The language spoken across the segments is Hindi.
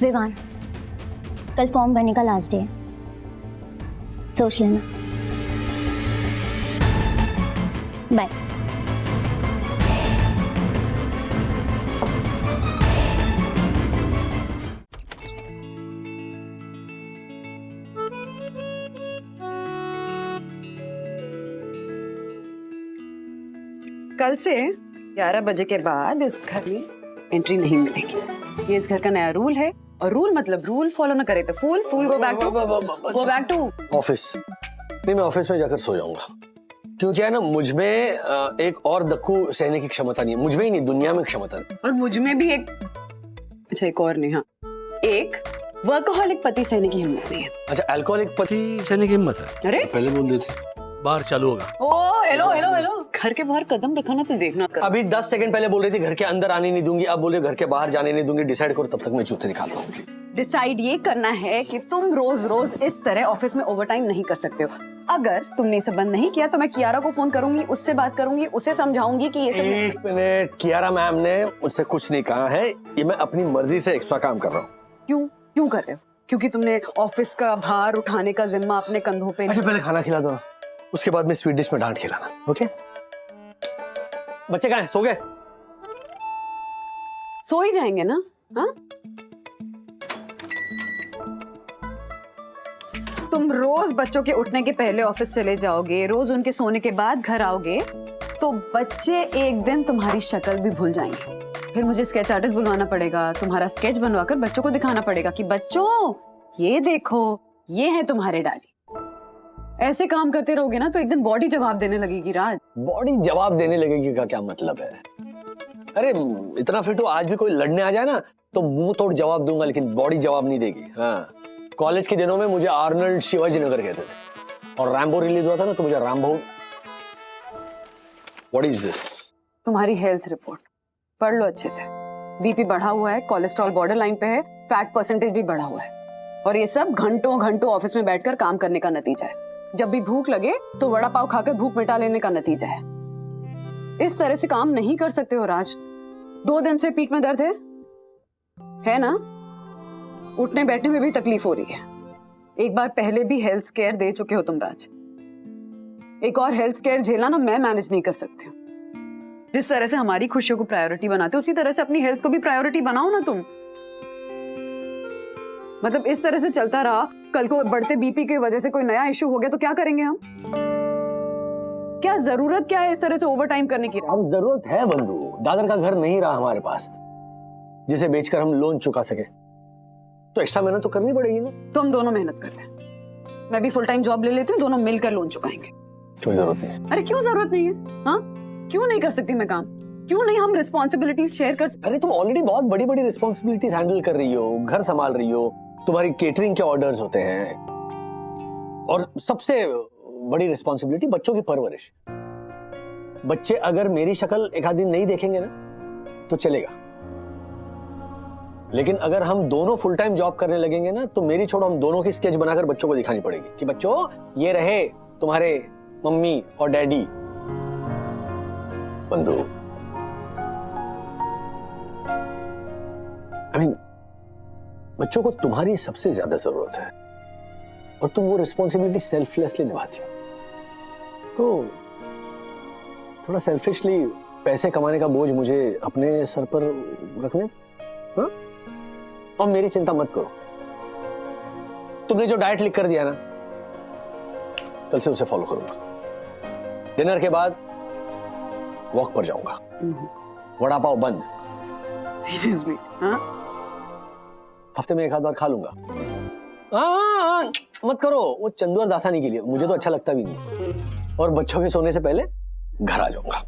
विवान, कल फॉर्म भरने का लास्ट डे है, सोच लेना। बाय। कल से 11 बजे के बाद इस घर में एंट्री नहीं मिलेगी। ये इस घर का नया रूल है, और रूल मतलब रूल फॉलो ना करे तो फूल गो बैक टू ऑफिस। नहीं, मैं ऑफिस में जाकर सो जाऊंगा, क्योंकि है ना, मुझमें एक और दक्कू सहने की क्षमता नहीं है। मुझमें ही नहीं, दुनिया में क्षमता नहीं। और मुझमें भी एक, अच्छा एक और नहीं, हाँ एक वर्कहोलिक पति सहने की हिम्मत नहीं है। अच्छा, अल्कोहलिक पति सहने की हिम्मत है? अरे पहले बोल देते। बाहर चालू होगा। ओ हेलो, घर के बाहर कदम रखा ना तो देखना कर। अभी 10 सेकंड पहले बोल रही थी घर के अंदर आने नहीं दूंगी, अब बोल रही घर के बाहर जाने नहीं दूंगी। डिसाइड करो, तब तक मैं जूते निकालता हूँ। डिसाइड ये करना है कि तुम रोज रोज इस तरह ऑफिस में ओवरटाइम नहीं कर सकते हो। अगर तुमने इसे बंद नहीं किया तो मैं कियारा को फोन करूंगी, उससे बात करूंगी, उसे समझाऊंगी कि ये सब। एक मिनट, कियारा मैम ने मुझसे कुछ नहीं कहा है। ये मैं अपनी मर्जी से एक्स्ट्रा काम कर रहा हूँ। क्यों कर रहे हो? क्योंकि तुमने ऑफिस का भार उठाने का जिम्मा अपने कंधों पे। अच्छा, पहले खाना खिला दो ना, उसके बाद में स्वीट डिश में डांट खिलाना। ओके? बच्चे कहाँ हैं? सो गए? सो ही जाएंगे ना? हाँ, तुम रोज बच्चों के उठने के पहले ऑफिस चले जाओगे, रोज उनके सोने के बाद घर आओगे, तो बच्चे एक दिन तुम्हारी शक्ल भी भूल जाएंगे। फिर मुझे स्केच आर्टिस्ट बुलवाना पड़ेगा, तुम्हारा स्केच बनवाकर बच्चों को दिखाना पड़ेगा कि बच्चों ये देखो, ये है तुम्हारे डैडी। ऐसे काम करते रहोगे ना तो एक दिन बॉडी जवाब देने लगेगी। राज, बॉडी जवाब देने लगेगी का क्या मतलब है? अरे इतना फिट हो, आज भी कोई लड़ने आ जाए ना तो मुंह तोड़ जवाब दूंगा, लेकिन बॉडी जवाब नहीं देगी। हाँ, कॉलेज के दिनों में मुझे आर्नल्ड शिवाजी नगर कहते थे, और रैम्बो रिलीज हुआ था ना तो मुझे रैम्बो। What is this? तुम्हारी हेल्थ रिपोर्ट पढ़ लो अच्छे से। बीपी बढ़ा हुआ है, कोलेस्ट्रॉल बॉर्डर लाइन पे है, फैट परसेंटेज भी बढ़ा हुआ है, और ये सब घंटों घंटों ऑफिस में बैठकर काम करने का नतीजा है। जब भी भूख लगे तो वड़ा पाव खाकर भूख मिटा लेने का नतीजा है। इस तरह से काम नहीं कर सकते हो राज। 2 दिन से पीठ में दर्द है ना? उठने बैठने में भी तकलीफ हो रही है। एक बार पहले भी हेल्थ केयर दे चुके हो तुम राज। एक और हेल्थ केयर झेला ना मैं मैनेज नहीं कर सकती हूँ। जिस तरह से हमारी खुशियों को प्रायोरिटी बनाते हो, उसी तरह से अपनी हेल्थ को भी प्रायोरिटी बनाओ ना तुम। मतलब इस तरह से चलता रहा, कल को बढ़ते बीपी की वजह से कोई नया इश्यू हो गया तो क्या करेंगे हम? क्या जरूरत क्या है इस तरह से ओवरटाइम करने की? अब जरूरत है बंधु। दादर का घर नहीं रहा हमारे पास जिसे बेचकर हम लोन चुका सके, तो एक्स्ट्रा मेहनत तो करनी पड़ेगी ना। तो हम दोनों मेहनत करते हैं, मैं भी फुल टाइम जॉब ले लेती हूँ, दोनों मिलकर लोन चुकाएंगे। कोई जरूरत नहीं। अरे क्यों जरूरत नहीं है? हाँ, क्यों नहीं कर सकती मैं काम? क्यों नहीं हम रिस्पॉन्सिबिलिटीज शेयर कर सकते? अरे तुम ऑलरेडी बहुत बड़ी बड़ी रिस्पॉन्सिबिलिटीज हैंडल कर रही हो, घर संभाल रही हो, तुम्हारी केटरिंग के ऑर्डर्स होते हैं, और सबसे बड़ी रिस्पॉन्सिबिलिटी बच्चों की परवरिश। बच्चे अगर मेरी शक्ल एक आध दिन नहीं देखेंगे ना तो चलेगा, लेकिन अगर हम दोनों फुल टाइम जॉब करने लगेंगे ना तो मेरी छोड़ो, हम दोनों की स्केच बनाकर बच्चों को दिखानी पड़ेगी कि बच्चों ये रहे तुम्हारे मम्मी और डैडी। बंधु, बच्चों को तुम्हारी सबसे ज्यादा जरूरत है, और तुम वो रिस्पॉन्सिबिलिटी सेल्फलेसली निभाती हो। तो थोड़ा सेल्फिशली पैसे कमाने का बोझ मुझे अपने सर पर रखने, हाँ? और मेरी चिंता मत करो। तुमने जो डाइट लिख कर दिया ना, कल से उसे फॉलो करूंगा। डिनर के बाद वॉक पर जाऊंगा, वड़ा पाव बंद। सीरियसली? हाँ, हफ्ते में 1 आध बार खा लूंगा। हाँ, मत करो, वो चंदू और दासानी के लिए, मुझे तो अच्छा लगता भी नहीं। और बच्चों के सोने से पहले घर आ जाऊंगा।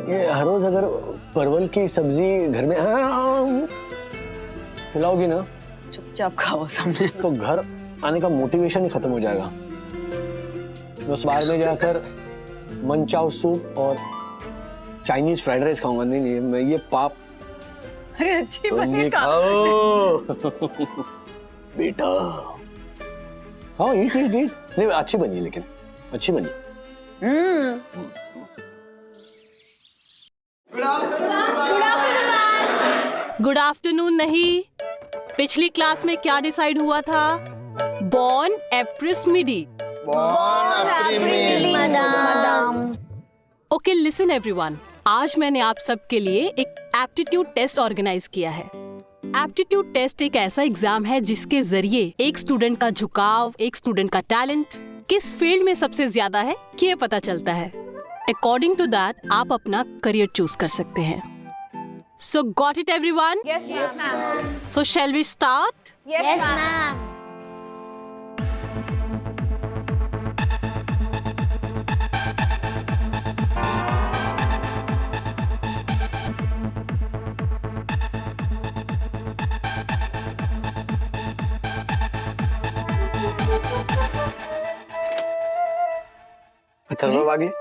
ये हर रोज अगर परवल की सब्जी घर में खिलाओगी ना, चुपचाप खाओ, समझे? तो घर आने का मोटिवेशन ही खत्म हो जाएगा। उस बार में जाकर मनचाओ सूप और चाइनीज फ्राइड राइस खाऊंगा। नहीं, मैं ये पाप। अरे अच्छी तुम बनी ये का। खाओ बेटा। हाँ, ईट। नहीं, अच्छी बनी, लेकिन अच्छी बनी। गुड आफ्टरनून नहीं, पिछली क्लास में क्या डिसाइड हुआ था? बॉन एप्रिस मिडी। ओके लिसन एवरीवन, आज मैंने आप सबके लिए एक एप्टीट्यूड टेस्ट ऑर्गेनाइज किया है। एप्टीट्यूड टेस्ट एक ऐसा एग्जाम है जिसके जरिए एक स्टूडेंट का झुकाव, एक स्टूडेंट का टैलेंट किस फील्ड में सबसे ज्यादा है ये पता चलता है। अकॉर्डिंग टू दैट आप अपना करियर चूज कर सकते हैं। So got it everyone? Yes, ma'am. So shall we start? Yes, ma'am. Atharva वागले,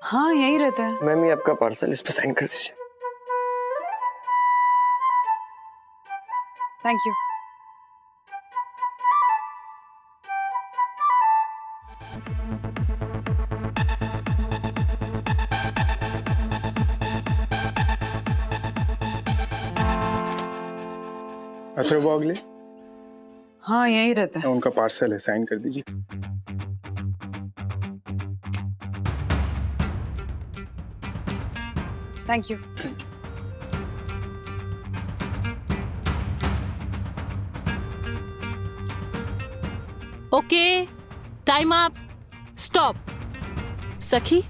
हाँ यही रहता है। मैम ये आपका पार्सल, इस पे साइन कर दीजिए। Thank you. अथर्वा वागले, हाँ यही रहता है। उनका पार्सल है, साइन कर दीजिए। Thank you. Okay time up, stop. Sakhi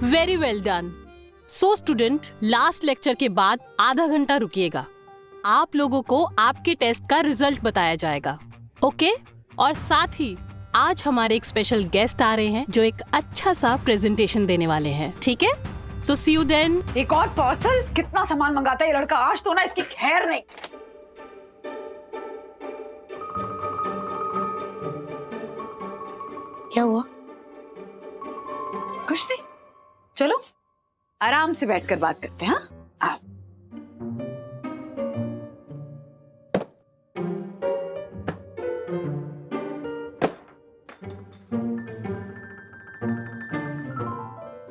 very well done. So student, last lecture के बाद आधा घंटा रुकिएगा। आप लोगों को आपके टेस्ट का रिजल्ट बताया जाएगा। ओके और साथ ही आज हमारे एक स्पेशल गेस्ट आ रहे हैं जो एक अच्छा सा प्रेजेंटेशन देने वाले हैं। ठीक है, सो सी यू देन। एक और पार्सल? कितना सामान मंगाता है ये लड़का, आज तो ना इसकी खैर नहीं। क्या हुआ? कुछ नहीं, चलो आराम से बैठकर बात करते हैं। हाँ आओ।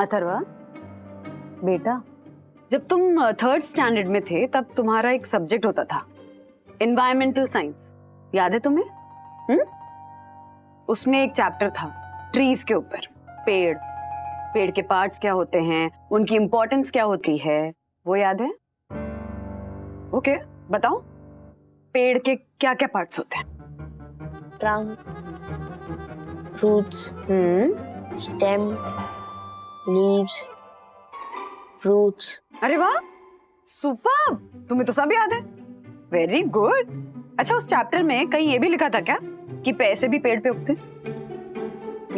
अथर्वा बेटा, जब तुम 3rd स्टैंडर्ड में थे तब तुम्हारा एक सब्जेक्ट होता था एनवायरमेंटल साइंस, याद है तुम्हें? उसमें एक चैप्टर था ट्रीज के ऊपर, पेड़ के पार्ट्स क्या होते हैं, उनकी इंपॉर्टेंस क्या होती है, वो याद है? ओके बताओ, पेड़ के क्या क्या पार्ट्स होते हैं? Trunk, roots, stem, leaves, fruits. अरे वाह, सुपर, तुम्हें तो सब याद है। Very good. अच्छा, उस चैप्टर में कहीं ये भी लिखा था क्या कि पैसे भी पेड़ पे उगते?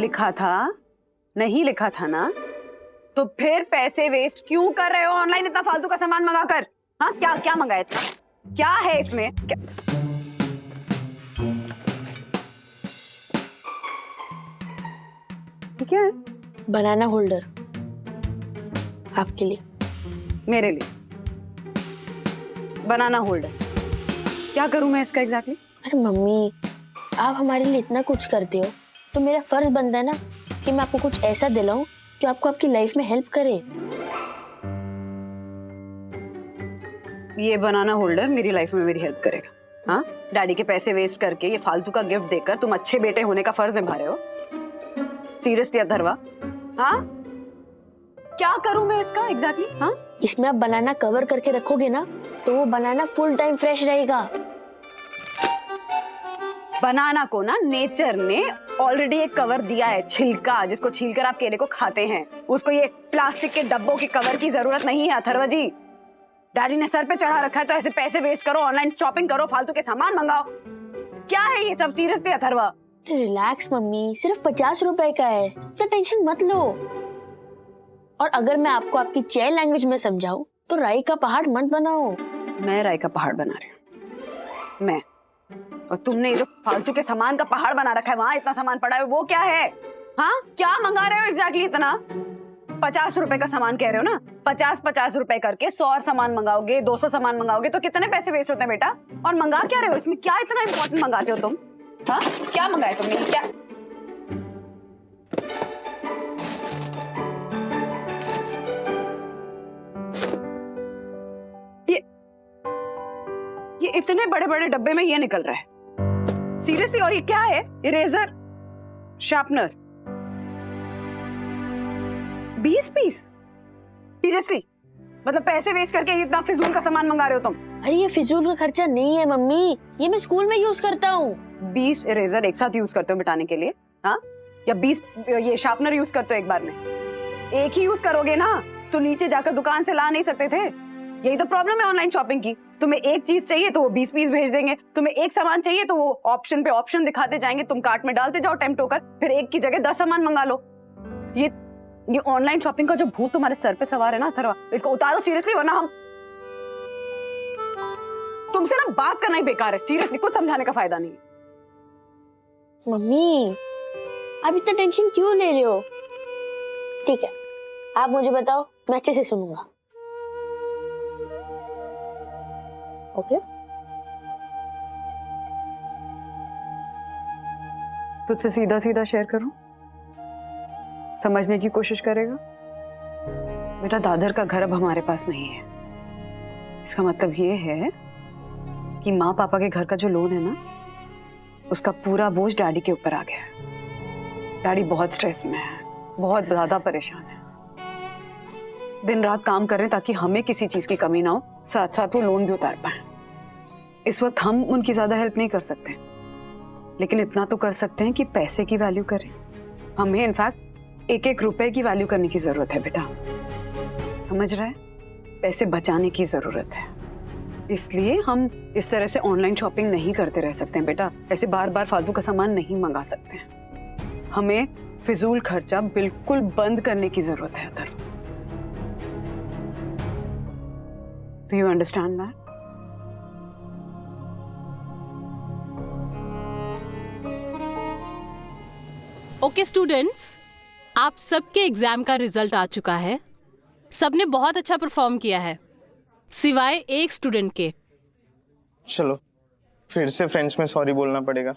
लिखा था? नहीं लिखा था ना? तो फिर पैसे वेस्ट क्यों कर रहे हो ऑनलाइन इतना फालतू का सामान मंगाकर? हाँ क्या क्या मंगाया इतना? क्या है इसमें? क्या? ये क्या है? बनाना होल्डर आपके लिए। मेरे लिए बनाना होल्डर? क्या करूं मैं इसका एग्जैक्टली? अरे मम्मी, आप हमारे लिए इतना कुछ करते हो तो मेरा फर्ज बनता है ना कि मैं आपको कुछ ऐसा दिलाऊं जो आपको आपकी लाइफ में हेल्प करे। ये बनाना होल्डर मेरी लाइफ में मेरी हेल्प करेगा? हाँ, डैडी के पैसे वेस्ट करके ये फालतू का गिफ्ट देकर तुम अच्छे बेटे होने का फर्ज निभा रहे हो? सीरियसली अथर्वा? हाँ, क्या करूं मैं इसका एग्जैक्टली? हाँ, इसमें आप बनाना कवर करके रखोगे ना तो वो बनाना फुल टाइम फ्रेश रहेगा। बनाना को ना नेचर ने ऑलरेडी एक कवर दिया है, छिलका, जिसको छीलकर आप केले को खाते हैं। उसको ये प्लास्टिक के डब्बों के कवर की जरूरत नहीं है अथर्वा जी। डैडी ने सर पे चढ़ा रखा है तो ऐसे पैसे वेस्ट करो, ऑनलाइन शॉपिंग करो, फालतू के सामान मंगाओ? क्या है ये सब? सीरियसली अथर्वा? रिलैक्स मम्मी, सिर्फ 50 रुपए का है, तो टेंशन मत लो। और अगर मैं आपको आपकी चैन लैंग्वेज में समझाऊं तो राई का पहाड़ मत बनाओ। मैं राई का पहाड़ बना रही हूँ मैं, और तुमने ये जो फालतू के सामान का पहाड़ बना रखा है, वहां इतना सामान पड़ा है, वो क्या है? हाँ, क्या मंगा रहे हो एग्जैक्टली इतना? 50 रुपए का सामान कह रहे हो ना? 50 रुपए करके 100 सामान मंगाओगे, 200 सामान मंगाओगे तो कितने पैसे वेस्ट होते हैं बेटा? और मंगा क्या रहे हो इसमें? क्या इतना इंपॉर्टेंट मंगाते हो तुम? हाँ, क्या मंगाए तुमने? क्या इतने बड़े बड़े डब्बे में ये निकल रहा है सीरियसली। और ये क्या है? Eraser, sharpener, 20 piece? सीरियसली मतलब पैसे वेस्ट करके इतना फिजूल का सामान मंगा रहे हो तुम? अरे ये फिजूल का खर्चा नहीं है मम्मी, ये मैं स्कूल में यूज करता हूँ। 20 इरेजर एक साथ यूज करते हो मिटाने के लिए? हाँ, या 20 ये शार्पनर यूज करते हो एक बार में? एक ही यूज करोगे ना तो नीचे जाकर दुकान से ला नहीं सकते थे? यही तो प्रॉब्लम है ऑनलाइन शॉपिंग की। तुम्हें एक चीज चाहिए तो वो 20 पीस भेज देंगे, तुम्हें एक सामान चाहिए तो वो ऑप्शन पे ऑप्शन दिखाते जाएंगे, तुम कार्ट में डालते जाओ टेम्प्ट होकर, फिर एक की जगह 10 सामान मंगा लो। ये ऑनलाइन शॉपिंग का जो भूत तुम्हारे सर पे सवार है ना अथर्वा, इसको उतारो सीरियसली, वरना हम तुमसे ना बात करना ही बेकार है। सीरियसली कुछ समझाने का फायदा नहीं। मम्मी आप इतना टेंशन क्यों ले रहे हो? ठीक है, आप मुझे बताओ, मैं अच्छे से सुनूंगा। ओके? तुझसे सीधा सीधा शेयर करूं, समझने की कोशिश करेगा? बेटा, दादर का घर अब हमारे पास नहीं है। इसका मतलब ये है कि माँ पापा के घर का जो लोन है ना, उसका पूरा बोझ डैडी के ऊपर आ गया है। डैडी बहुत स्ट्रेस में है, बहुत ज्यादा परेशान है, दिन रात काम कर रहे हैं ताकि हमें किसी चीज की कमी ना हो, साथ साथ वो लोन भी उतार पाए। इस वक्त हम उनकी ज्यादा हेल्प नहीं कर सकते, लेकिन इतना तो कर सकते हैं कि पैसे की वैल्यू करें। हमें इनफैक्ट एक एक रुपए की वैल्यू करने की जरूरत है बेटा, समझ रहा है? पैसे बचाने की जरूरत है। इसलिए हम इस तरह से ऑनलाइन शॉपिंग नहीं करते रह सकते हैं बेटा। ऐसे बार बार फालतू का सामान नहीं मंगा सकते हैं। हमें फिजूल खर्चा बिल्कुल बंद करने की जरूरत है अतर। Do you understand that? Okay students, आप सबके एग्जाम का रिजल्ट आ चुका है। सबने बहुत अच्छा परफॉर्म किया है सिवाय एक स्टूडेंट के। चलो फिर से फ्रेंड्स में सॉरी बोलना पड़ेगा।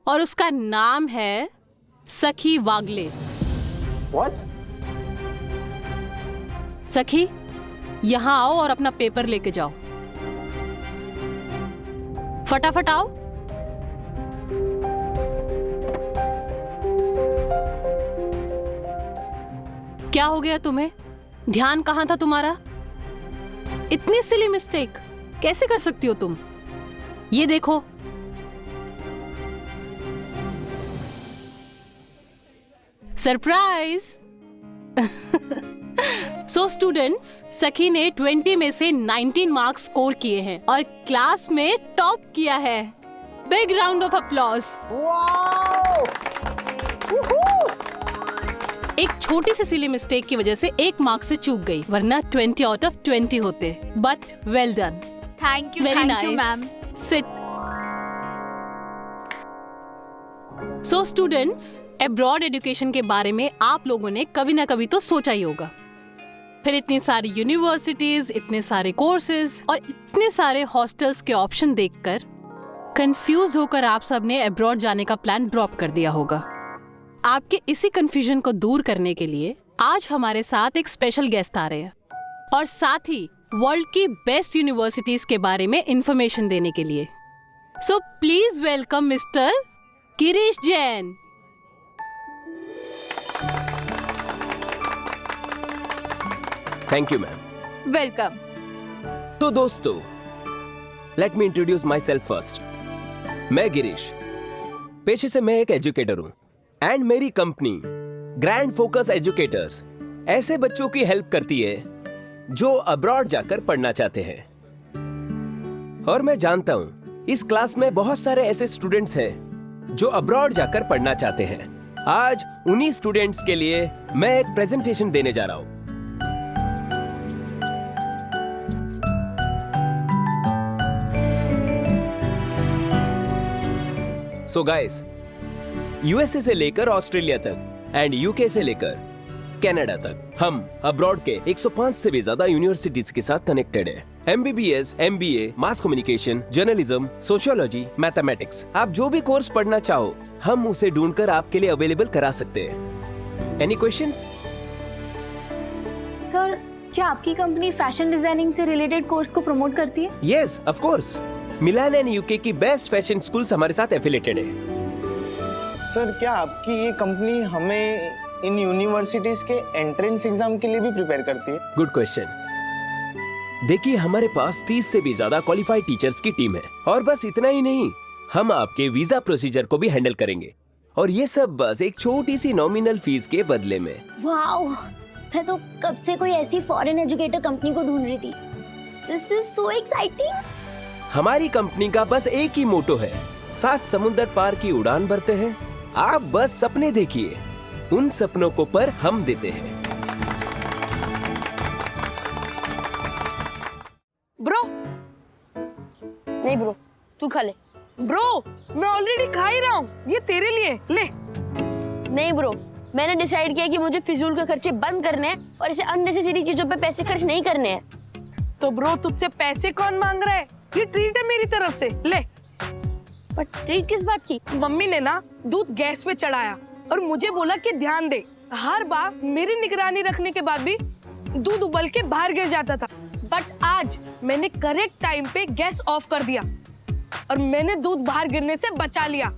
और उसका नाम है सखी वागले। What? सखी, यहाँ आओ और अपना पेपर लेके जाओ। फटाफट आओ। क्या हो गया तुम्हें? ध्यान कहाँ था तुम्हारा? इतनी सिली मिस्टेक कैसे कर सकती हो तुम? ये देखो, सरप्राइज। सो स्टूडेंट्स, सखी ने 20 में से 19 मार्क्स स्कोर किए हैं और क्लास में टॉप किया है। Big round of applause. एक छोटी सी सिली मिस्टेक की वजह से 1 मार्क्स से चूक गई, वरना 20 आउट ऑफ 20 होते। But well done. Thank you, very thank you ma'am. Nice. Sit. So students, abroad education के बारे में आप लोगों ने कभी ना कभी तो सोचा ही होगा। फिर इतनी सारी यूनिवर्सिटीज, इतने सारे कोर्सेज और इतने सारे हॉस्टल्स के ऑप्शन देखकर कंफ्यूज होकर आप सब ने अब्रॉड जाने का प्लान ड्रॉप कर दिया होगा। आपके इसी कंफ्यूजन को दूर करने के लिए आज हमारे साथ एक स्पेशल गेस्ट आ रहे हैं और साथ ही वर्ल्ड की बेस्ट यूनिवर्सिटीज के बारे में इंफॉर्मेशन देने के लिए। So please welcome mister Girish Jain. Thank you ma'am. Welcome. तो दोस्तों, let me introduce my self first. मैं गिरीश, पेशे से मैं एक एजुकेटर हूं एंड मेरी कंपनी ग्रैंड फोकस एजुकेटर्स ऐसे बच्चों की हेल्प करती है जो अब्रॉड जाकर पढ़ना चाहते हैं। और मैं जानता हूं इस क्लास में बहुत सारे ऐसे स्टूडेंट्स हैं जो अब्रॉड जाकर पढ़ना चाहते हैं। आज उन्हीं स्टूडेंट्स के लिए मैं एक प्रेजेंटेशन देने जा रहा हूं। सो गाइस, यूएसए से लेकर ऑस्ट्रेलिया तक एंड यूके से लेकर कनाडा तक हम अब्रॉड के 105 से भी ज्यादा यूनिवर्सिटीज के साथ कनेक्टेड है। MBBS, MBA, mass communication, journalism, sociology, mathematics, आप जो भी कोर्स पढ़ना चाहो हम उसे ढूंढकर आपके लिए अवेलेबल करा सकते हैं। Any questions? सर, क्या आपकी कंपनी फैशन डिजाइनिंग से रिलेटेड कोर्स को प्रमोट करती है? Yes of course, Milan and UK की बेस्ट फैशन स्कूल्स हमारे साथ एफिलेटेड है। सर क्या आपकी ये कंपनी हमें इन यूनिवर्सिटीज के एंट्रेंस एग्जाम के लिए भी प्रिपेयर करती है? Good question. देखिए, हमारे पास 30 से भी ज्यादा क्वालिफाइड टीचर्स की टीम है, और बस इतना ही नहीं, हम आपके वीजा प्रोसीजर को भी हैंडल करेंगे, और ये सब बस एक छोटी सी नॉमिनल फीस के बदले में। वाओ, मैं तो कब से कोई ऐसी फॉरेन एजुकेटर कंपनी को ढूंढ रही थी। This is so exciting. हमारी कंपनी का बस एक ही मोटो है, 7 समुंदर पार की उड़ान भरते हैं। आप बस सपने देखिए, उन सपनों को पर हम देते हैं। ब्रो नहीं ब्रो, तू खा ले। ब्रो मैं ऑलरेडी खा ही रहा हूँ, ये तेरे लिए ले। नहीं ब्रो, मैंने डिसाइड किया कि मुझे फिजूल के खर्चे बंद करने हैं और इसे अननेसेसरी चीजों पे पैसे खर्च नहीं करने हैं। तो ब्रो तुझसे पैसे कौन मांग रहा है? ये ट्रीट है मेरी तरफ से, ले। पर ट्रीट किस बात की? मम्मी ने ना दूध गैस पे चढ़ाया और मुझे बोला कि ध्यान दे। हर बार मेरी निगरानी रखने के बाद भी दूध उबल के बाहर गिर जाता था, बट आज मैंने करेक्ट टाइम पे गैस ऑफ कर दिया और मैंने दूध बाहर गिरने से बचा लिया।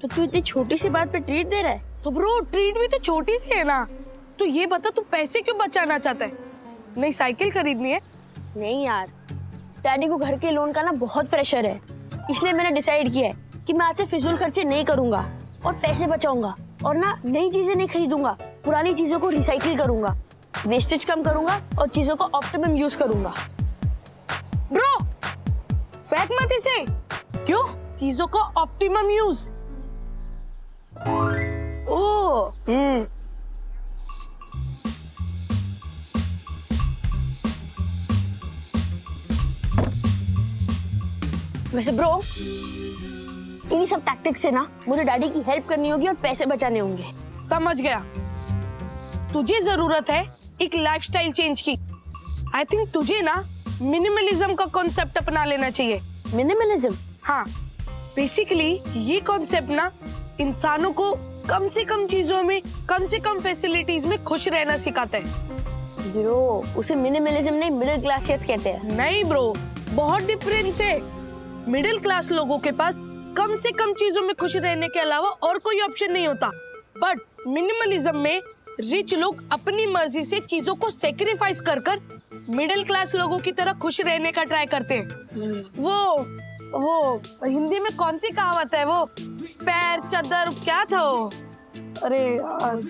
तो तू इतनी छोटी सी बात पे ट्रीट दे रहा है? तो ब्रो ट्रीट भी तो छोटी सी है ना। तो ये बता, तू पैसे क्यों बचाना चाहता है? नई साइकिल खरीदनी है? नहीं यार, डैडी को घर के लोन का ना बहुत प्रेशर है, इसलिए मैंने डिसाइड किया है कि मैं आज से फिजूल खर्चे नहीं करूंगा और पैसे बचाऊंगा, और ना नई चीजें नहीं खरीदूंगा, पुरानी चीजों को रिसाइकिल करूंगा, वेस्टेज कम करूंगा और चीजों को ऑप्टिमम यूज करूंगा। ब्रो फेंक मत इसे। क्यों? चीजों को ऑप्टिमम यूज। ओह वैसे ब्रो, इन्हीं सब टैक्टिक्स से ना मुझे डैडी की हेल्प करनी होगी और पैसे बचाने होंगे। समझ गया। तुझे जरूरत है एक लाइफस्टाइल चेंज की। आई थिंक तुझे ना मिनिमलिज्म का कॉन्सेप्ट अपना लेना चाहिए। मिनिमलिज्म? हाँ, बेसिकली ये कॉन्सेप्ट ना इंसानों को कम से कम चीजों में, कम से कम फैसिलिटीज में खुश रहना सिखाता है। ब्रो उसे मिनिमलिज्म नहीं, मिडिल क्लासियत कहते हैं। नहीं ब्रो, बहुत डिफरेंस है। मिडिल क्लास लोगों के पास कम से कम चीजों में खुश रहने के अलावा और कोई ऑप्शन नहीं होता, बट मिनिमलिज्म में रिच लोग अपनी मर्जी से चीजों को सेक्रीफाइस कर कर मिडिल क्लास लोगों की तरह खुश रहने का ट्राई करते हैं। वो हिंदी में कौन सी कहावत है, वो पैर चादर क्या था वो? अरे यार,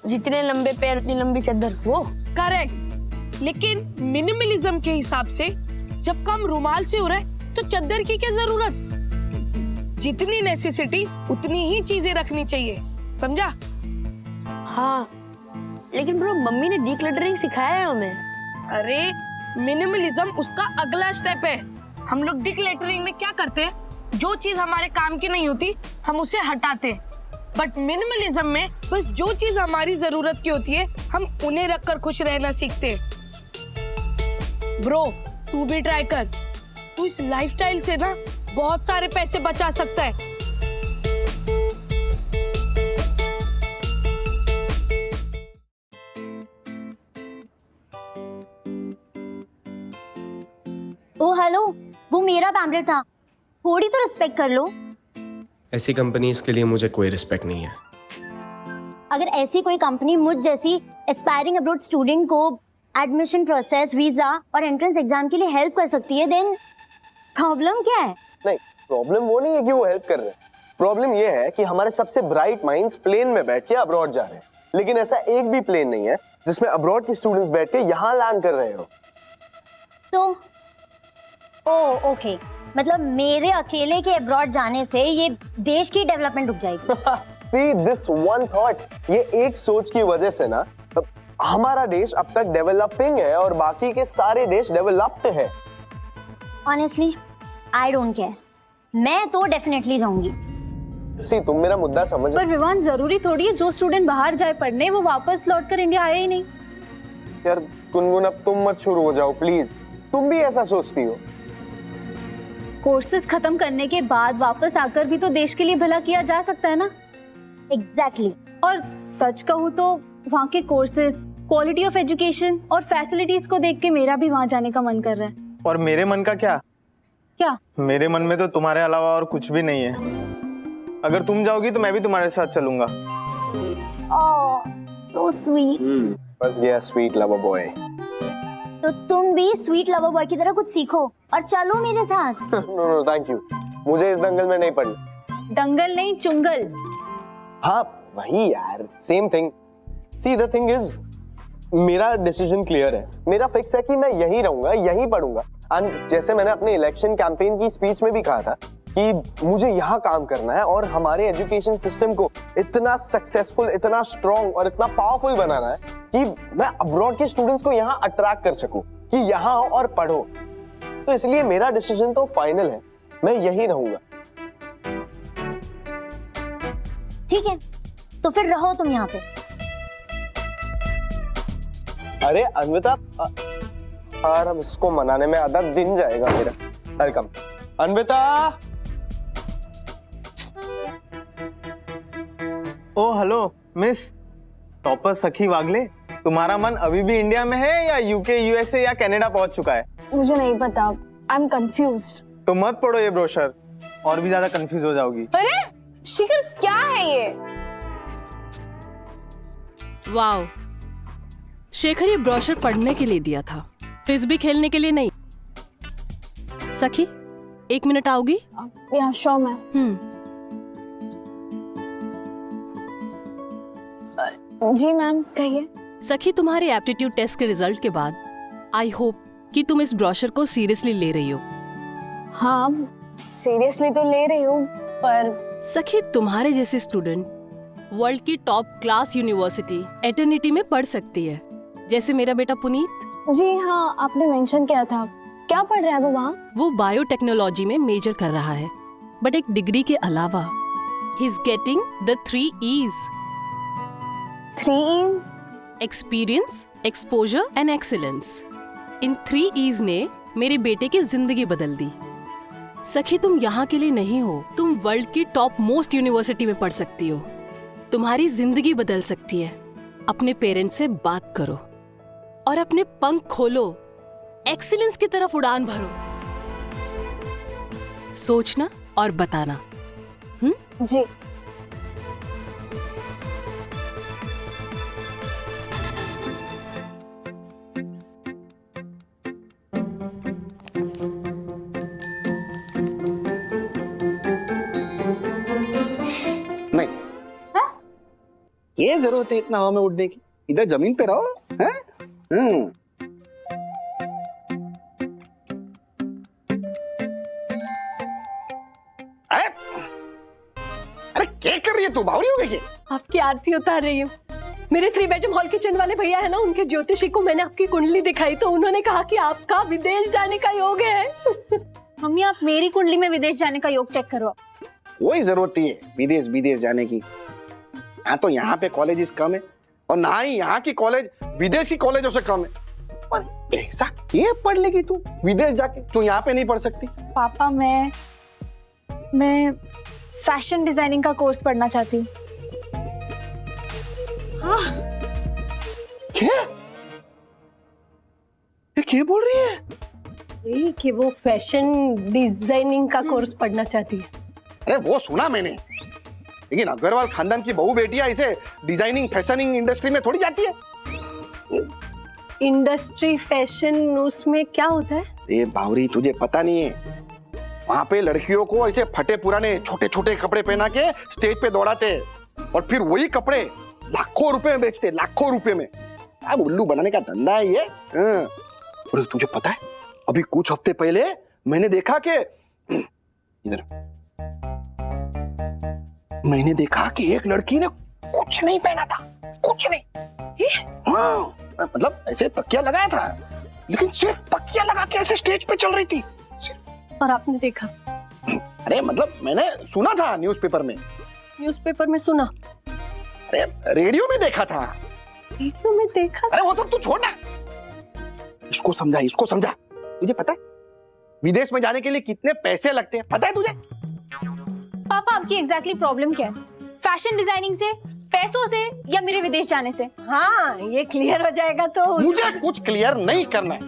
जितने लंबे पैर उतनी लंबी चादर। वो करेक्ट। लेकिन मिनिमलिज्म के हिसाब से जब कम रुमाल से उड़े तो चादर की क्या जरूरत? जितनी नेसेसिटी उतनी ही चीजें रखनी चाहिए, समझा? हाँ, लेकिन ब्रो मम्मी ने डीक्लटरिंग सिखाया है हमें। अरे मिनिमलिज्म उसका अगला स्टेप है। हम लोग डिक्लेटरिंग में क्या करते हैं, जो चीज हमारे काम की नहीं होती हम उसे हटाते हैं, बट मिनिमलिज्म में बस जो चीज हमारी जरूरत की होती है हम उन्हें रखकर खुश रहना सीखते हैं। ब्रो तू भी ट्राई कर, तू इस लाइफस्टाइल से ना बहुत सारे पैसे बचा सकता है। ओ हेलो, वो मेरा पैम्पलेट था, थोड़ी तो रिस्पेक्ट कर लो। ऐसी कंपनीज के लिए मुझे कोई रिस्पेक्ट नहीं है। अगर ऐसी कोई कंपनी मुझ जैसी एस्पायरिंग अब्रॉड स्टूडेंट को एडमिशन प्रोसेस, वीजा और एंट्रेंस एग्जाम के लिए हेल्प कर सकती है, देन प्रॉब्लम क्या है? नहीं, प्रॉब्लम वो नहीं है कि वो हेल्प कर रहे हैं। प्रॉब्लम ये है कि हमारे सबसे ब्राइट माइंड्स प्लेन में बैठ के अब्रॉड जा रहे हैं, लेकिन ऐसा एक भी प्लेन नहीं है जिसमें अब्रॉड के स्टूडेंट्स बैठ के यहाँ लैंड कर रहे हो। तो ओके, मतलब मेरे अकेले के अब्रॉड जाने से ये देश की डेवलपमेंट रुक जाएगी। See this one thought, ये एक सोच की वजह से ना हमारा देश अब तक डेवलपिंग है और बाकी के सारे देश डेवलप्ड है। Honestly, I don't care. मैं तो डेफिनेटली जाऊंगी। See, तुम मेरा मुद्दा समझ। पर विवान, जरूरी थोड़ी है जो स्टूडेंट बाहर जाए पढ़ने वो वापस लौटकर इंडिया आए ही नहीं। यार गुनगुन, अब तुम मत शुरू हो जाओ प्लीज, तुम भी ऐसा सोचती हो। कोर्सेज खत्म करने के बाद वापस आकर भी तो देश के लिए भला किया जा सकता है ना। एग्जैक्टली। और सच कहूँ तो वहाँ के कोर्सेज क्वालिटी ऑफ एजुकेशन और फैसिलिटीज को देख के मेरा भी वहाँ जाने का मन कर रहा है। और मेरे मन का क्या? क्या? मेरे मन में तो तुम्हारे अलावा और कुछ भी नहीं है। अगर तुम जाओगी तो मैं भी तुम्हारे साथ चलूंगा। ओह, so sweet. बस गया स्वीट लवर बॉय। तो तुम भी स्वीट लवर बॉय की तरह कुछ सीखो और चलो मेरे साथ। नो थैंक यू, मुझे इस दंगल में नहीं पड़ना। दंगल नहीं, चुंगल। हाँ वही यार, same thing. See the thing is, मेरा डिसीजन क्लियर है, मेरा फिक्स है कि मैं यहीं रहूंगा, यहीं पढ़ूंगा। एंड जैसे मैंने अपने इलेक्शन कैंपेन की स्पीच में भी कहा था कि मुझे यहाँ काम करना है और हमारे एजुकेशन सिस्टम को इतना सक्सेसफुल, इतना स्ट्रॉन्ग और इतना पावरफुल बनाना है कि मैं अब्रॉड के स्टूडेंट्स को यहाँ अट्रैक्ट कर सकूं कि यहाँ आओ और पढ़ो। तो इसलिए मेरा डिसीजन तो फाइनल है, मैं यहीं रहूंगा। ठीक है, तो फिर रहो तुम यहाँ पे। अरे अन्विता, यार अब इसको मनाने में आधा दिन जाएगा मेरा। वेलकम अन्विता। ओ हेलो मिस टॉपर सखी वागले, तुम्हारा मन अभी भी इंडिया में है या यूके, यूएसए या कनाडा पहुंच चुका है? मुझे नहीं पता, आई एम कंफ्यूज। तो मत पढ़ो ये ब्रोशर, और भी ज्यादा कंफ्यूज हो जाओगी। अरे शिखर, क्या है ये? वाओ, शेखर ये ब्रोशर पढ़ने के लिए दिया था, फिज भी खेलने के लिए नहीं। सखी 1 मिनट आओगी? या श्योर मैम। जी मैम, कहिए। सखी, तुम्हारे एप्टीट्यूड टेस्ट के रिजल्ट के बाद आई होप कि तुम इस ब्रोशर को सीरियसली ले रही हो। हाँ सीरियसली तो ले रही हूँ, पर सखी तुम्हारे जैसे स्टूडेंट वर्ल्ड की टॉप क्लास यूनिवर्सिटी एटर्निटी में पढ़ सकती है, जैसे मेरा बेटा पुनीत। जी हाँ, आपने मेंशन किया था। क्या पढ़ रहा है वो वहाँ? वो बायोटेक्नोलॉजी में मेजर कर रहा है, बट एक डिग्री के अलावा he is getting the 3 E's। 3 E's? Experience, exposure and excellence. In 3 E's ने मेरे बेटे की जिंदगी बदल दी। सखी, तुम यहाँ के लिए नहीं हो, तुम वर्ल्ड की टॉप मोस्ट यूनिवर्सिटी में पढ़ सकती हो, तुम्हारी जिंदगी बदल सकती है। अपने पेरेंट्स से बात करो और अपने पंख खोलो, एक्सीलेंस की तरफ उड़ान भरो। सोचना और बताना। जी। नहीं। ये जरूरत है इतना हवा में उड़ने की? इधर जमीन पे रहो। हैं? अरे अरे क्या कर रही है तू? बावरी हो गई क्या? आपकी आरती उतार रही हूँ। मेरे 3 बेडरूम हॉल किचन वाले भैया है ना, उनके ज्योतिषी को मैंने आपकी कुंडली दिखाई तो उन्होंने कहा कि आपका विदेश जाने का योग है। मम्मी, आप मेरी कुंडली में विदेश जाने का योग चेक करो। कोई जरूरत नहीं है विदेश जाने की। ना तो यहाँ पे कॉलेजेस कम है और ना ही यहाँ की कॉलेज विदेश की कॉलेजों से कम है। पर ऐसा क्या पढ़ लेगी तू विदेश जाके जो यहाँ पे नहीं पढ़ सकती? पापा, मैं फैशन डिजाइनिंग का कोर्स पढ़ना चाहती हूँ। हाँ? क्या बोल रही है? कि वो फैशन डिजाइनिंग का कोर्स पढ़ना चाहती है। अरे वो सुना मैंने, लेकिन अग्रवाल खानदान की बहू बेटियां इसे डिजाइनिंग फैशनिंग इंडस्ट्री में थोड़ी जाती है। इंडस्ट्री फैशन उसमें क्या होता है? ये बावरी, तुझे पता नहीं है, वहां पे लड़कियों को ऐसे फटे पुराने छोटे छोटे कपड़े पहना के स्टेज पे दौड़ाते और फिर वही कपड़े लाखों रुपए में बेचते, लाखों रुपए में। अब उल्लू बनाने का धंधा है ये। और तुझे पता है, अभी कुछ हफ्ते पहले मैंने देखा कि इधर मैंने देखा कि एक लड़की ने कुछ नहीं पहना था, कुछ नहीं। हाँ, मतलब ऐसे तकिया लगाया था, लेकिन सिर्फ तकिया लगा के ऐसे स्टेज पे चल रही थी। और आपने देखा? अरे मतलब मैंने सुना था न्यूज़पेपर में। न्यूज़पेपर में सुना? अरे रेडियो में देखा था। रेडियो में देखा? अरे वो सब तू छोड़ ना, इसको समझा, इसको समझा। तुझे पता है विदेश में जाने के लिए कितने पैसे लगते हैं? पता है तुझे? पापा, आपकी एग्जैक्टली प्रॉब्लम क्या है? फैशन डिजाइनिंग से पैसों से या मेरे विदेश जाने से? हाँ, ये क्लियर हो जाएगा तो मुझे कुछ क्लियर नहीं करना है।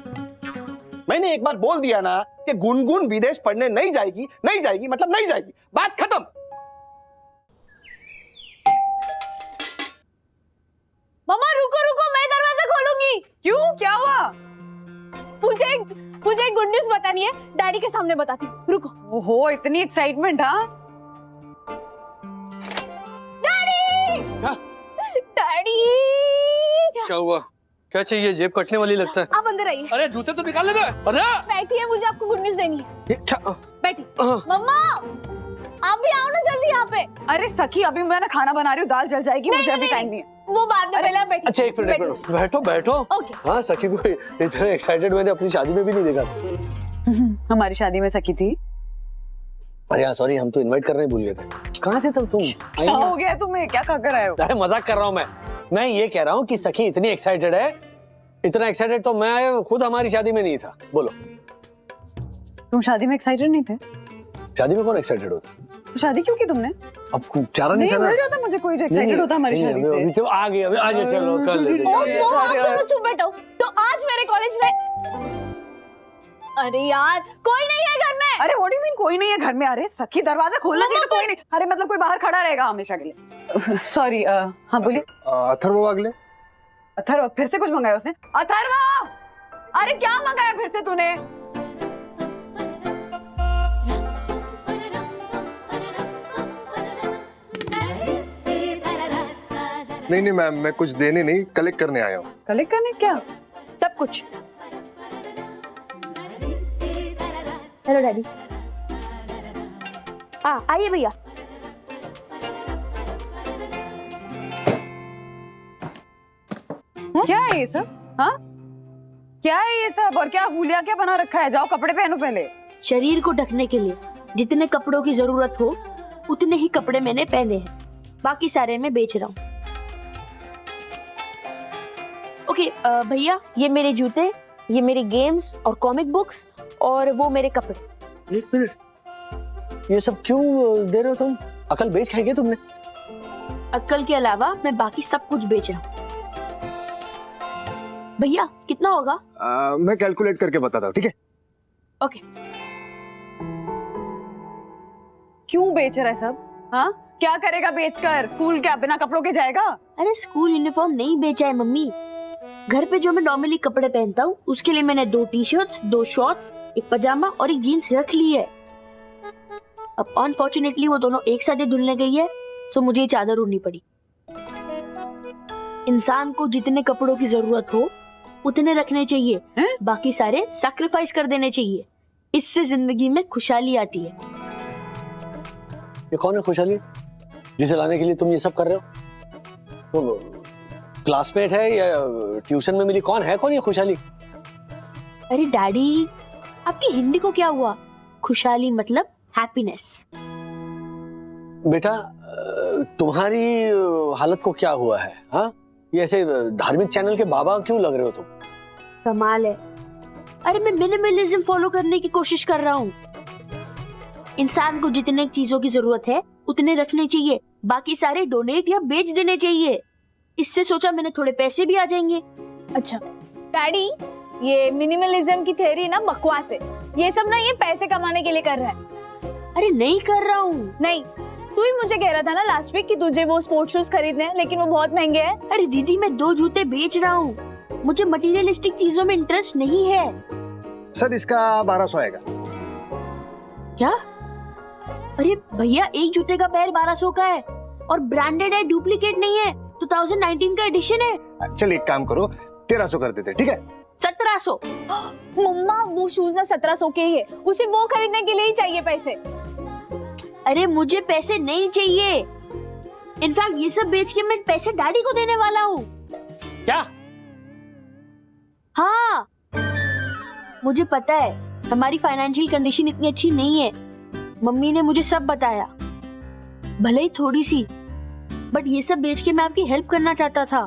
मैंने एक बार बोल दिया ना कि गुनगुन विदेश पढ़ने नहीं जाएगी, नहीं जाएगी मतलब नहीं जाएगी, बात खत्म। मम्मा रुको रुको, मैं दरवाजा खोलूंगी। क्यों, क्या हुआ? मुझे एक गुड न्यूज बतानी है, डैडी के सामने बताती हूँ, रुको। ओहो, इतनी एक्साइटमेंट? हाँ डैडी, क्या हुआ? क्या चाहिए? जेब कटने वाली लगता है। आप अंदर आइए। अरे जूते तो निकाल लेना। अरे बैठिए, मुझे आपको गुड न्यूज देनी है। बैठी। हाँ। मम्मा आप भी आओ ना जल्दी यहाँ पे। अरे सखी, अभी मैं ना खाना बना रही हूँ, दाल जल जाएगी, मुझे अभी टाइम नहीं है। वो बाद में, पहले आप बैठिए। अच्छा एक मिनट, बैठो बैठो। ओके। हाँ, सखी को इतना एक्साइटेड मैंने अपनी शादी में भी नहीं देखा। हमारी शादी में सखी थी। अरे हाँ सॉरी, हम तो इनवाइट करने भूल गए थे। कहाँ थे तुम? क्या हो गया तुम्हें? क्या खा कर आए हो? अरे मजाक कर रहा हूँ मैं ये कह रहा हूँ कि सखी इतनी एक्साइटेड है, इतना एक्साइटेड तो मैं खुद हमारी शादी में नहीं था। बोलो, तुम शादी में एक्साइटेड नहीं थे? शादी में कौन एक्साइटेड होता? तो शादी क्यों की तुमने? अब चारा नहीं था ना। मिल जाता मुझे कोई जो एक्साइटेड होता हमारी शादी से। अभी तो आ गए चलो कर लेते हैं। आप दोनों चुप बैठो। तो आज मेरे कॉलेज में, अरे यार कोई नहीं है घर में। अरे व्हाट डू यू मीन कोई नहीं है घर में? अरे सखी, दरवाजा खोलना चाहिए। कोई नहीं? अरे मतलब कोई बाहर खड़ा रहेगा हमेशा के लिए? सॉरी, हाँ बोलिए। अथर्व वागले। अथर्व? फिर से कुछ मंगाया उसने? अथर्व, अरे क्या मंगाया फिर से तूने? नहीं मैम, मैं कुछ देने नहीं, कलेक्ट करने आया हूँ। कलेक्ट करने? क्या? सब कुछ। Hello daddy. आइए भैया। क्या है ये सब? हाँ, क्या है ये सब? और क्या हुलिया क्या बना रखा है? जाओ कपड़े पहनो पहले। शरीर को ढकने के लिए जितने कपड़ों की जरूरत हो उतने ही कपड़े मैंने पहने हैं, बाकी सारे मैं बेच रहा हूँ। ओके भैया, ये मेरे जूते, ये मेरी गेम्स और कॉमिक बुक्स, और वो मेरे कपड़े। एक मिनट, ये सब क्यों दे रहे हो तुम? अकल बेच खाई क्या तुमने? अक्कल के अलावा मैं बाकी सब कुछ बेच रहा हूँ। भैया कितना होगा? मैं कैलकुलेट करके बताता हूँ, ठीक है? ओके। क्यों बेच रहा है सब? हाँ, क्या करेगा बेचकर? स्कूल क्या बिना कपड़ों के जाएगा? अरे स्कूल यूनिफॉर्म नहीं बेचा है मम्मी, घर पे जो मैं नॉर्मली कपड़े पहनता हूँ उसके लिए मैंने 2 टी-शर्ट्स, 2 शॉर्ट्स, एक पजामा और एक जीन्स रख ली है। अब अनफॉर्चुनेटली वो दोनों एक साथ ही धुलने गई है, सो मुझे ये चादर ओढ़नी पड़ी। इंसान को जितने कपड़ों की जरूरत हो उतने रखने चाहिए, बाकी सारे सैक्रिफाइस कर देने चाहिए। इससे जिंदगी में खुशहाली आती है। ये कौन है खुशहाली जिसे लाने के लिए तुम ये सब कर रहे हो? तो क्लासमेट है या ट्यूशन में मिली? कौन है, कौन ये खुशहाली? अरे डैडी, आपकी हिंदी को क्या हुआ? खुशहाली मतलब हैप्पीनेस। बेटा तुम्हारी हालत को क्या हुआ है? हाँ, ये ऐसे धार्मिक चैनल के बाबा क्यों लग रहे हो तुम? कमाल है। अरे मैं मिनिमलिज्म फॉलो करने की कोशिश कर रहा हूँ। इंसान को जितने चीजों की जरूरत है उतने रखने चाहिए, बाकी सारे डोनेट या बेच देने चाहिए। इससे सोचा मैंने थोड़े पैसे भी आ जाएंगे। अच्छा डैडी, ये मिनिमलिज्म की थ्योरी ना बकवास है। ये सब ना ये पैसे कमाने के लिए कर रहा है। अरे नहीं कर रहा हूँ। नहीं, तू ही मुझे कह रहा था ना लास्ट वीक कि तुझे वो स्पोर्ट्स शूज खरीदने हैं, लेकिन वो बहुत महंगे हैं। अरे दीदी, मैं 2 जूते बेच रहा हूँ, मुझे मटेरियलिस्टिक चीजों में इंटरेस्ट नहीं है। सर इसका 1200 आएगा। क्या? अरे भैया, एक जूते का पैर 1200 का है और ब्रांडेड है, डुप्लीकेट नहीं है, 2019 का एडिशन है। चल एक काम करो, 1300 कर देते, ठीक है? 1700। मम्मा वो शूज ना 1700 के ही है, उसे वो खरीदने के लिए ही चाहिए पैसे। अरे मुझे पैसे नहीं चाहिए, इनफैक्ट ये सब बेच के मैं पैसे डैडी को देने वाला हूँ। क्या? हाँ, मुझे पता है हमारी फाइनेंशियल कंडीशन इतनी अच्छी नहीं है, मम्मी ने मुझे सब बताया, भले ही थोड़ी सी, बट ये सब बेच के मैं आपकी हेल्प करना चाहता था।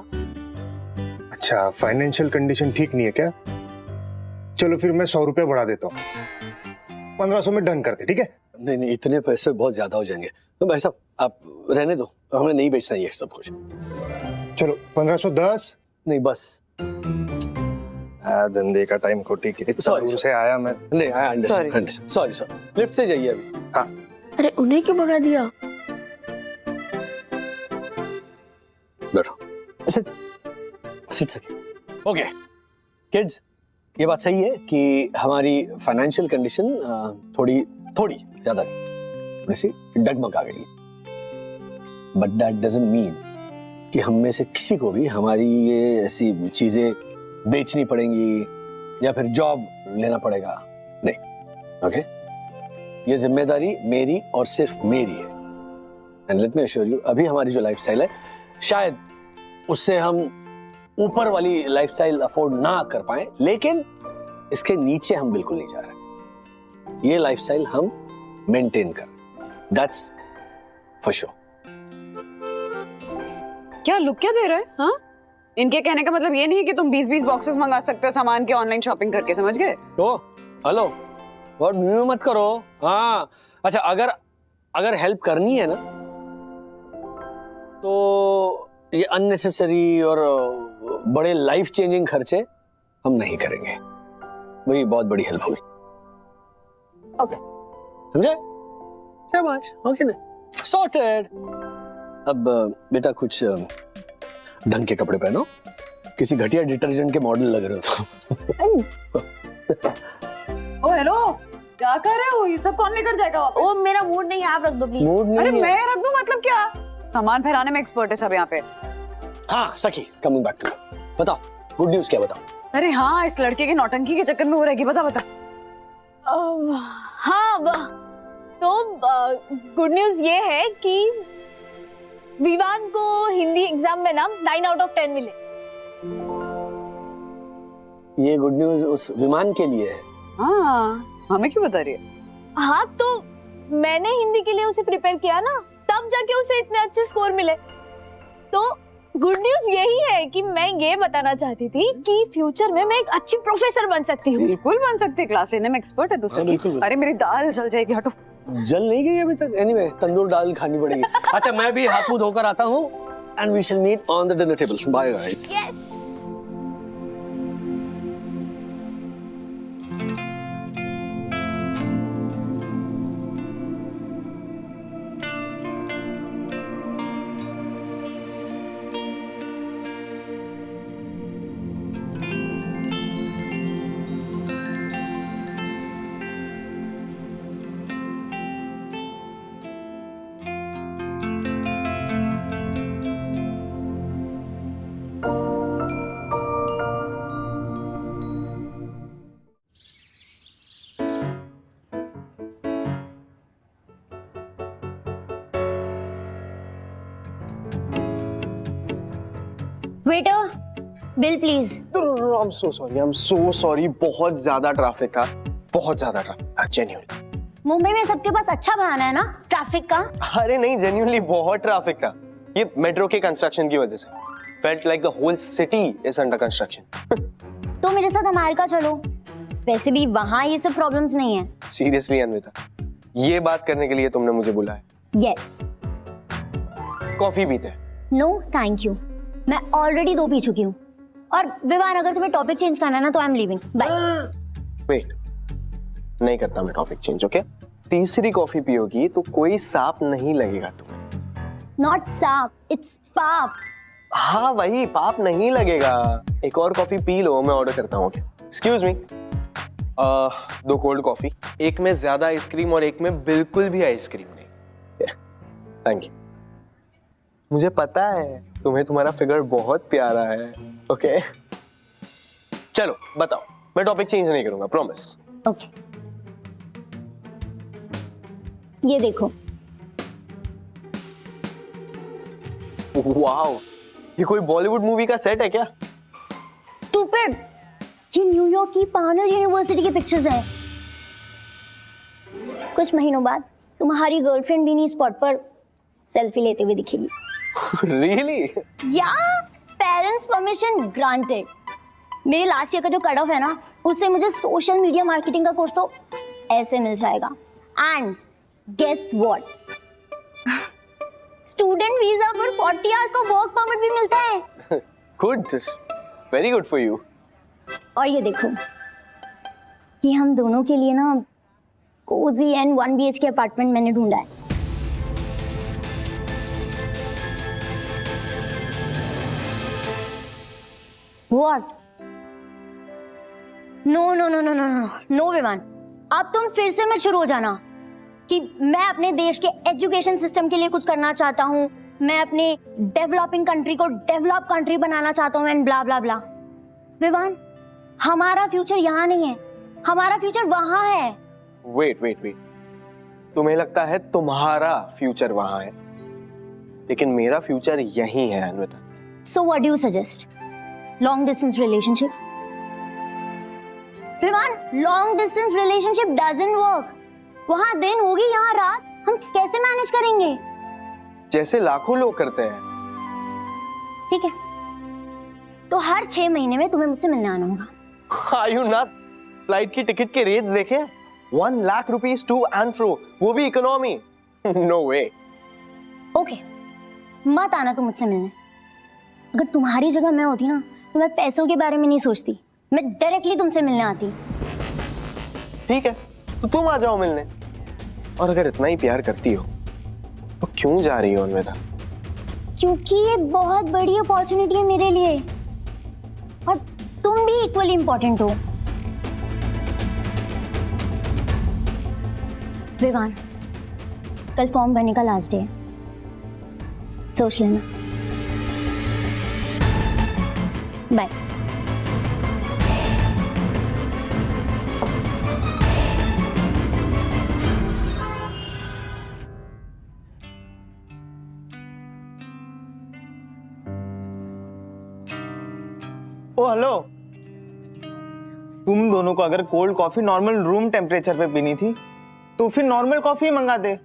अच्छा, फाइनेंशियल कंडीशन ठीक नहीं है क्या? चलो फिर मैं 100 रुपए बढ़ा देता हूँ, 1500 में डन करते, ठीक है? नहीं नहीं, इतने पैसे बहुत ज्यादा हो जाएंगे। तो भाई साहब आप रहने दो, हमें नहीं बेचना ये सब कुछ। चलो 1510। नहीं बस। धंधे का टाइम खोटी की सॉरी से आया मैं। नहीं, I understand. Sorry sir, lift से जाइए अभी। हाँ अरे उन्हें क्यों भगा दिया? बैठो। ओके किड्स, ये बात सही है कि हमारी फाइनेंशियल कंडीशन थोड़ी ज्यादा नहीं, थोड़ी सी डगमगा गई, बट दैट डजंट मीन कि हम में से किसी को भी हमारी ये ऐसी चीजें बेचनी पड़ेंगी या फिर जॉब लेना पड़ेगा। नहीं, ओके ये जिम्मेदारी मेरी और सिर्फ मेरी है। And let me assure you, अभी हमारी जो लाइफस्टाइल है शायद उससे हम ऊपर वाली लाइफस्टाइल अफोर्ड ना कर पाए, लेकिन इसके नीचे हम बिल्कुल नहीं जा रहे। ये लाइफस्टाइल हम मेंटेन कर, दैट्स फॉर श्योर। क्या लुक क्या दे रहे हैं? हाँ, इनके कहने का मतलब ये नहीं है कि तुम 20-20 बॉक्सेस मंगा सकते हो सामान के ऑनलाइन शॉपिंग करके, समझ गए? तो हेलो, और म्यू मत करो। हाँ अच्छा, अगर हेल्प करनी है ना तो ये अननेसेसरी और बड़े लाइफ चेंजिंग खर्चे हम नहीं करेंगे, वही बहुत बड़ी हेल्प होगी। ओके समझे? शाबाश, ओके ना, सॉर्टेड। अब बेटा कुछ ढंग के कपड़े पहनो, किसी घटिया डिटर्जेंट के मॉडल लग रहे हो। ओ हेलो, क्या कर रहे हो? ये सब कौन लेकर जाएगा वापस? ओ मेरा मूड नहीं है, आप रख दो प्लीज। मूड नहीं अरे है। मैं रख दूं मतलब क्या? सामान फैलाने में एक्सपर्ट है सब यहाँ पे। हाँ सखी, कमिंग बैक टू यू, बताओ गुड न्यूज क्या बताओ? अरे हाँ, इस लड़के के नौटंकी के चक्कर में वो रहेगी। बता। हाँ तो गुड न्यूज ये है कि विवान को हिंदी एग्जाम में ना 9 out of 10 मिले। ये गुड न्यूज उस विमान के लिए है। हाँ, हमें क्यों बता रही है? हाँ तो मैंने हिंदी के लिए उसे प्रिपेयर किया ना, तब जाके उसे इतने अच्छे स्कोर मिले। तो गुड न्यूज यही है कि मैं ये बताना चाहती थी कि फ्यूचर में मैं एक अच्छी प्रोफेसर बन सकती हूँ। बिल्कुल बन सकती है, क्लास लेने में एक्सपर्ट है दूसरी। बिल्कुल। अरे मेरी दाल जल जाएगी, हटो। जल नहीं गई अभी तक? एनीवे तंदूर दाल खानी पड़ेगी। अच्छा मैं भी हाथ मुंह धोकर आता हूँ, and we shall meet on the dinner table. Bye guys. Yes. Waiter, bill please. I am so sorry, बहुत ज्यादा ट्रैफिक था, जेन्युइनली। मुंबई में सबके पास अच्छा बहाना है ना ट्रैफिक का। अरे नहीं, जेन्युइनली बहुत ट्रैफिक था, ये मेट्रो के कंस्ट्रक्शन की वजह से। Felt like the whole city is under construction. तो मेरे साथ अमेरिका चलो, वैसे भी वहाँ ये सब प्रॉब्लम्स नहीं है। सीरियसली अन्विता, ये बात करने के लिए तुमने मुझे बुलाया? यस। कॉफी पीते? नो थैंक यू, मैं ऑलरेडी 2 पी चुकी हूँ। और विवान, अगर तुम्हें टॉपिक चेंज करना है ना तो I am leaving, bye. Wait, नहीं करता मैं टॉपिक चेंज, ओके? तीसरी कॉफी पियोगी तो कोई सांप नहीं लगेगा तुम्हें। नॉट सांप, इट्स पाप। हाँ वही, पाप नहीं लगेगा। एक और कॉफी पी लो, मैं ऑर्डर करता हूँ। Okay, excuse me, 2 cold coffee, एक में ज्यादा आइसक्रीम और एक में बिल्कुल भी आइसक्रीम नहीं। Thank you. मुझे पता है तुम्हें तुम्हारा फिगर बहुत प्यारा है। ओके चलो बताओ, मैं टॉपिक चेंज नहीं करूंगा, प्रॉमिस। ओके, ये देखो। वाओ, ये कोई बॉलीवुड मूवी का सेट है क्या? स्टूपिड, ये न्यूयॉर्क की पार्नल यूनिवर्सिटी की पिक्चर्स हैं। कुछ महीनों बाद तुम्हारी गर्लफ्रेंड भी नहीं स्पॉट पर सेल्फी लेते हुए दिखेगी। Really? या पेरेंट्स परमिशन ग्रांटेड। मेरे लास्ट ईयर का जो कट ऑफ है ना, उससे मुझे सोशल मीडिया मार्केटिंग का कोर्स तो ऐसे मिल जाएगा। And guess what, student visa पर 40 आवर्स का वर्क परमिट भी मिलता है। Good, very good for you. और ये देखो कि हम दोनों के लिए ना कोजी एंड 1 BHK अपार्टमेंट मैंने ढूंढा है। What? नो विमान, अब तुम फिर से मत शुरू हो जाना कि मैं अपने देश के एजुकेशन सिस्टम के लिए कुछ करना चाहता हूँ, मैं अपने डेवलपिंग कंट्री को डेवलप कंट्री बनाना चाहता हूँ एंड ब्ला ब्ला ब्ला। विमान, हमारा फ्यूचर यहाँ नहीं है, हमारा फ्यूचर वहाँ है। वेट वेट वेट, तुम्हें लगता है तुम्हारा फ्यूचर वहाँ है, लेकिन मेरा फ्यूचर यहीं है Anvita. So what do you suggest? Long distance relationship? विमान, long distance relationship doesn't work. वहाँ दिन होगी, यहाँ रात, हम कैसे मैनेज करेंगे? जैसे लाखों लोग करते हैं। ठीक है, तो हर 6 महीने में तुम्हें मुझसे मिलने आना होगा। Are you not? फ्लाइट की टिकट के रेट्स देखे, 1 lakh rupees to and fro, वो भी इकोनॉमी। नो वे। ओके, मत आना तुम मुझसे मिलने। अगर तुम्हारी जगह मैं होती ना तो मैं पैसों के बारे में नहीं सोचती, मैं डायरेक्टली तुमसे मिलने आती। ठीक है, तो तुम आ जाओ मिलने। और अगर इतना ही प्यार करती हो तो क्यों जा रही हो अन्विता? क्योंकि ये बहुत बड़ी अपॉर्चुनिटी है मेरे लिए, और तुम भी इक्वली इंपॉर्टेंट हो। विवान, कल फॉर्म भरने का लास्ट डे है, सोच लेना। बाय। ओ हेलो, तुम दोनों को अगर cold coffee normal room temperature पे पीनी थी तो फिर नॉर्मल कॉफी मंगा दे।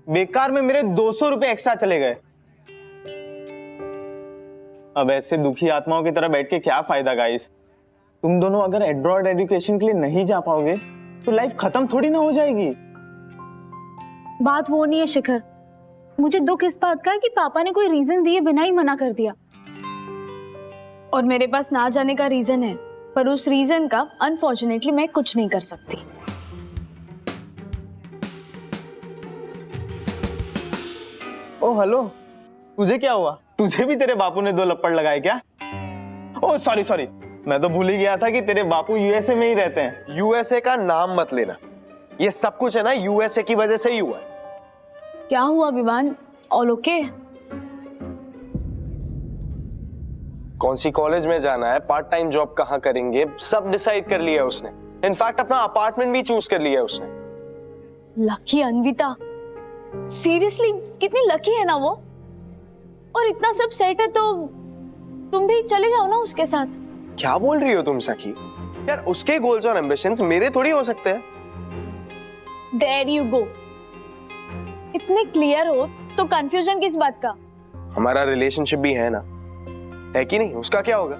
बेकार में मेरे 200 रुपए एक्स्ट्रा चले गए। अब ऐसे दुखी आत्माओं की तरह बैठ के क्या फायदा गाइस। तुम दोनों अगर एब्रॉड एजुकेशन के लिए नहीं जा पाओगे तो लाइफ खत्म थोड़ी ना हो जाएगी। बात वो नहीं है शिखर, मुझे दुख इस बात का है कि पापा ने कोई रीजन दिए बिना ही मना कर दिया, और मेरे पास ना जाने का रीजन है, पर उस रीजन का अनफॉर्चुनेटली मैं कुछ नहीं कर सकती। ओ हेलो, तुझे क्या हुआ? तुझे भी तेरे बापू ने 2 लप्पड़ लगाए क्या? ओ सॉरी, मैं तो भूल ही गया था कि तेरे बापू यूएसए में ही रहते हैं। यूएसए का नाम मत लेना, ये सब कुछ है ना यूएसए की वजह से ही हुआ। क्या हुआ विवान, ऑल ओके? कौन सी कॉलेज में जाना है, पार्ट टाइम जॉब कहाँ करेंगे, सब डिसाइड कर लिया उसने। इनफैक्ट अपना अपार्टमेंट भी चूज कर लिया उसने। लकी अन्विता, सीरियसली कितनी लकी है ना वो। और इतना सब सेट है तो तुम भी चले जाओ ना उसके साथ। क्या बोल रही हो तुम सखी? यार उसके गोल्स और एम्बिशंस मेरे थोड़ी हो सकते हैं। There you go. इतने क्लियर हो तो कंफ्यूजन किस बात का? हमारा रिलेशनशिप भी है ना, है कि नहीं? उसका क्या होगा?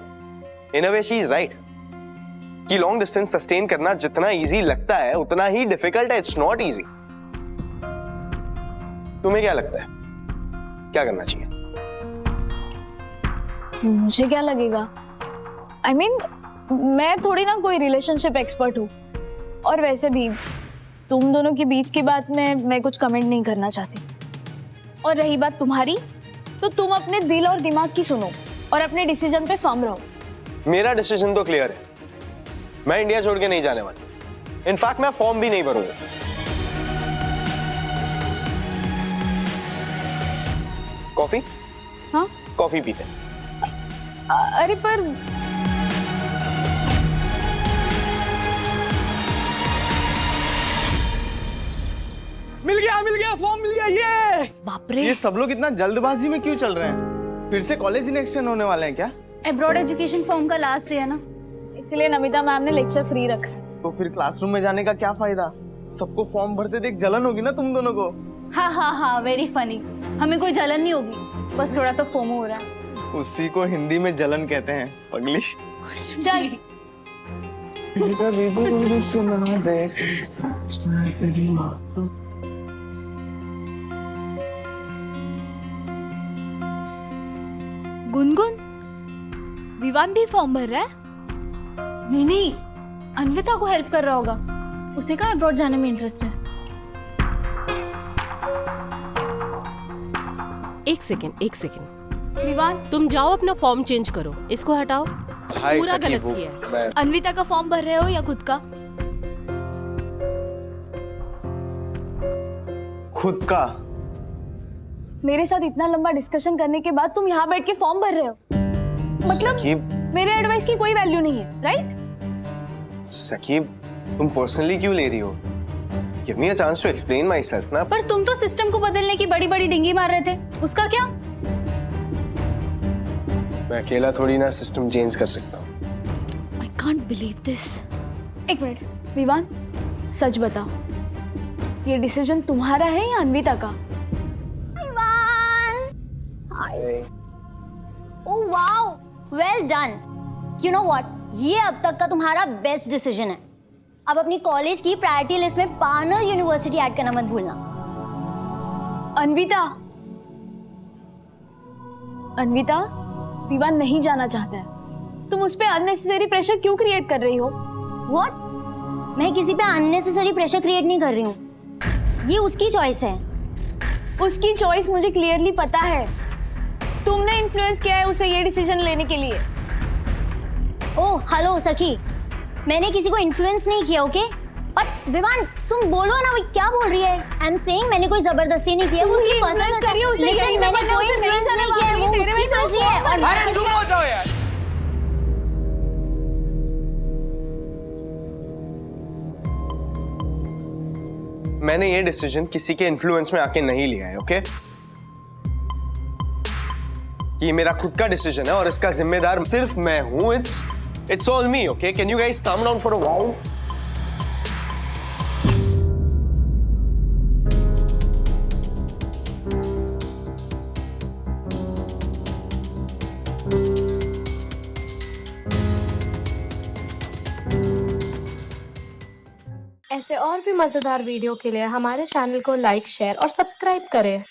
इन अ वे शी इज राइट कि लॉन्ग डिस्टेंस सस्टेन करना जितना इजी लगता है उतना ही डिफिकल्ट है। It's not easy. तुम्हें क्या लगता है क्या करना चाहिए? मुझे क्या लगेगा? I mean, मैं थोड़ी ना कोई रिलेशनशिप एक्सपर्ट हूँ, और वैसे भी तुम दोनों के बीच की बात में मैं कुछ कमेंट नहीं करना चाहती। और रही बात तुम्हारी, तो तुम अपने दिल और दिमाग की सुनो और अपने डिसीजन पे फर्म रहो। मेरा डिसीजन तो क्लियर है, मैं इंडिया छोड़ के नहीं जाने वाली। इनफैक्ट मैं फॉर्म भी नहीं भरूंगा। कॉफी? हाँ, कॉफी पीते। अरे पर मिल गया फॉर्म मिल गया। ये बाप रे, ये सब लोग इतना जल्दबाजी में क्यों चल रहे हैं? फिर से कॉलेज इलेक्शन होने वाले हैं क्या? एब्रॉड एजुकेशन फॉर्म का लास्ट है ना, इसलिए नमिता मैम ने लेक्चर फ्री रखा। तो फिर क्लासरूम में जाने का क्या फायदा? सबको फॉर्म भरते देख जलन होगी ना तुम दोनों को। हाँ, वेरी फनी। हमें कोई जलन नहीं होगी, बस थोड़ा सा फोमो हो रहा है। उसी को हिंदी में जलन कहते हैं, पगली। चल गुनगुन, विवान भी फॉर्म भर रहा है? नहीं, अन्विता को हेल्प कर रहा होगा। उसे कहाँ अब्रॉड जाने में इंटरेस्ट है? एक सेकेंड विवान, तुम जाओ अपना फॉर्म चेंज करो, इसको हटाओ। हाय पूरा सखी, गलत वो किया है। मैं अन्विता का फॉर्म भर रहे हो या खुद का? खुद का। मेरे साथ इतना लंबा डिस्कशन करने के बाद तुम यहाँ बैठ के फॉर्म भर रहे हो? मतलब सकीब, मेरे एडवाइस की कोई वैल्यू नहीं है, राइट? सकीब, तुम पर्सनली क्यों ले रही हो? Give me a chance to explain myself ना। पर तुम तो सिस्टम को बदलने की बड़ी बड़ी डिंगी मार रहे थे, उसका क्या? मैं अकेला थोड़ी ना सिस्टम चेंज कर सकता हूँ। I can't believe this. एक मिनट, विवान, सच बताओ, ये डिसीजन तुम्हारा है या अन्विता का? Oh wow, well done. You know what, ये अब तक का तुम्हारा बेस्ट डिसीजन है। अब अपनी कॉलेज की प्रायोरिटी लिस्ट में पार्नर यूनिवर्सिटी ऐड करना मत भूलना। अन्विता, अन्विता, विवान नहीं जाना चाहता है। तुम उस पे अननेसेसरी प्रेशर क्यों क्रिएट कर रही हो? व्हाट? मैं किसी पे अननेसेसरी प्रेशर क्रिएट नहीं कर रही हूँ, ये उसकी चॉइस है। उसकी चॉइस मुझे क्लियरली पता है। तुमने इन्फ्लुएंस किया है उसे ये डिसीजन लेने के लिए। ओह हेलो सखी, मैंने किसी को इन्फ्लुएंस नहीं किया, ओके? बट विवान, तुम बोलो ना, वो क्या बोल रही है? आई एम सेइंग मैंने कोई जबरदस्ती नहीं किया, तुम ही influence करी है उसे, Listen, यही मैंने मैंने कोई उसे नहीं इन्फ्लुएंस जाने नहीं किया है, वो वाली, तेरे उसकी वजह से मर्जी है। और अरे चुप हो जाओ यार। मैंने ये डिसीजन किसी के इन्फ्लुएंस में आके नहीं लिया है, ओके? ये मेरा खुद का डिसीजन है और इसका जिम्मेदार सिर्फ मैं हूं। It's all me, okay? Can you guys calm down for a while? ऐसे और भी मजेदार वीडियो के लिए हमारे चैनल को लाइक, शेयर और सब्सक्राइब करें।